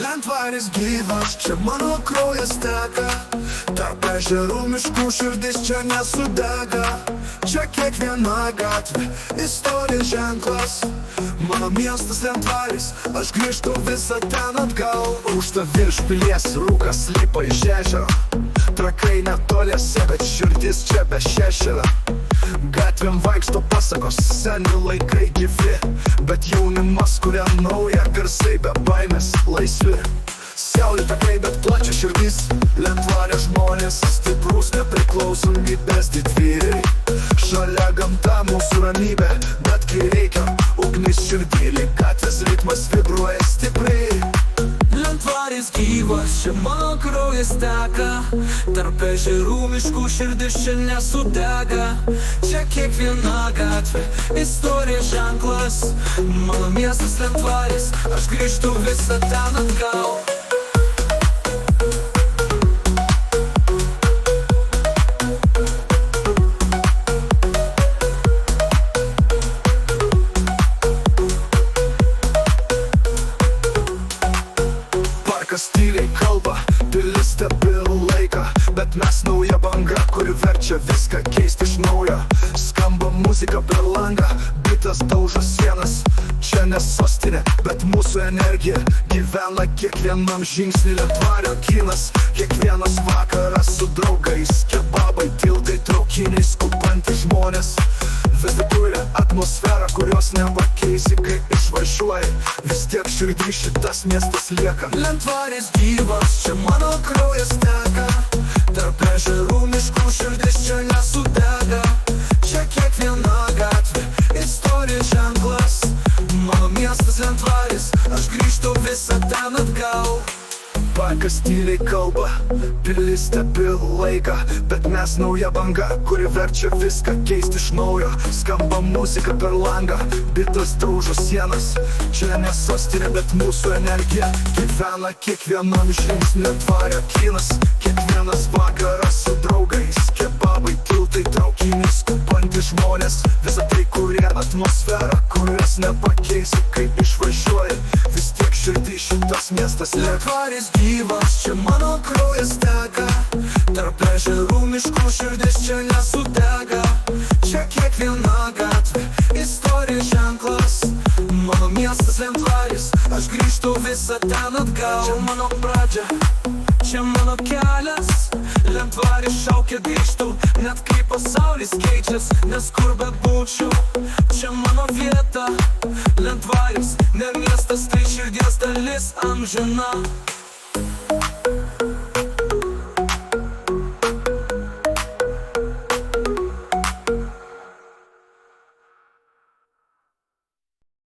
Lentvaris gyvas, čia mano kraujas teka, tarp ežerų miškų širdis čia nesudega. Čia kiekviena gatvė, istorija ženklas, mano miestas Lentvaris, aš grįžtu visą ten atgal. Užta virš pilies rūkas lipa iš ežero, trakai netoliese, bet širdis čia be šešėlio. Gatvėm vaikšto pasakos, seni laikai gyvi, bet jaunimas kuria naują, garsai be baimės, laisvi. Siauli takai, bet plačia širdis, Lentvario žmonės, stiprus nepriklausomybės didvyriai. Šalia gamta mūsų ramybė, bet kai reikia, ugnis širdį, lyg gatvės ritmas vibruoja stipriai. Lentvaris gyvas, čia mano kraujas teka, tarp ežerų miškų širdis čia nesudega. Čia kiekviena gatvė, istorija ženklas, mano miestas Lentvaris, aš grįžtu visą ten atgal. Tyliai kalba, pilis stebi laiką, bet mes nauja banga, kuri verčia viską keisti iš naujo. Skamba muzika per langą, bitas daužo sienas. Čia ne sostinė, bet mūsų energija gyvena kiekvienam žingsnį. Lentvario kinas, kiekvienas vakaras su draugais, kebabai, tiltai, traukiniai, skubantys žmonės. Vis tik turi atmosferą, kurios nepakeisi, kai išvažiuoji. Vis tiek širdį šitas miestas lieka. Lentvaris gyvas, čia mano kraujas teka, tarp ežerų miškų širdis čia nesudega. Čia kiekviena gatvė, istorija ženklas, mano miestas Lentvaris, aš grįžtu visą ten atgal. Parkas tyliai kalba, pilis stebi laiką, bet mes nauja banga, kuri verčia viską keisti iš naujo. Skamba muzika per langą, bitas daužo sienas. Čia ne sostinė, bet mūsų energija gyvena kiekvienam žingsnį. Lentvario kinas, kiekvienas vakaras su draugais, kebabai, tiltai, traukiniai, skubantys žmonės. Visa tai kuria atmosferą, kurios nepakeisi, kaip išvažiuoji. Vis tiek širdį šitas miestas Lentvaris gyvas, čia mano kraujas teka, tarp ežerų miškų širdis čia nesudega. Čia kiekviena gatvė, istorija ženklas, mano miestas Lentvaris, aš grįžtu visą ten atgal. Čia mano pradžia, čia mano kelias, Lentvaris šaukia grįžtu, net kai pasaulis keičias, nes kur bebūčiau, čia mano vieta. Lentvaris, ne miestas, tai širdies dalis amžina.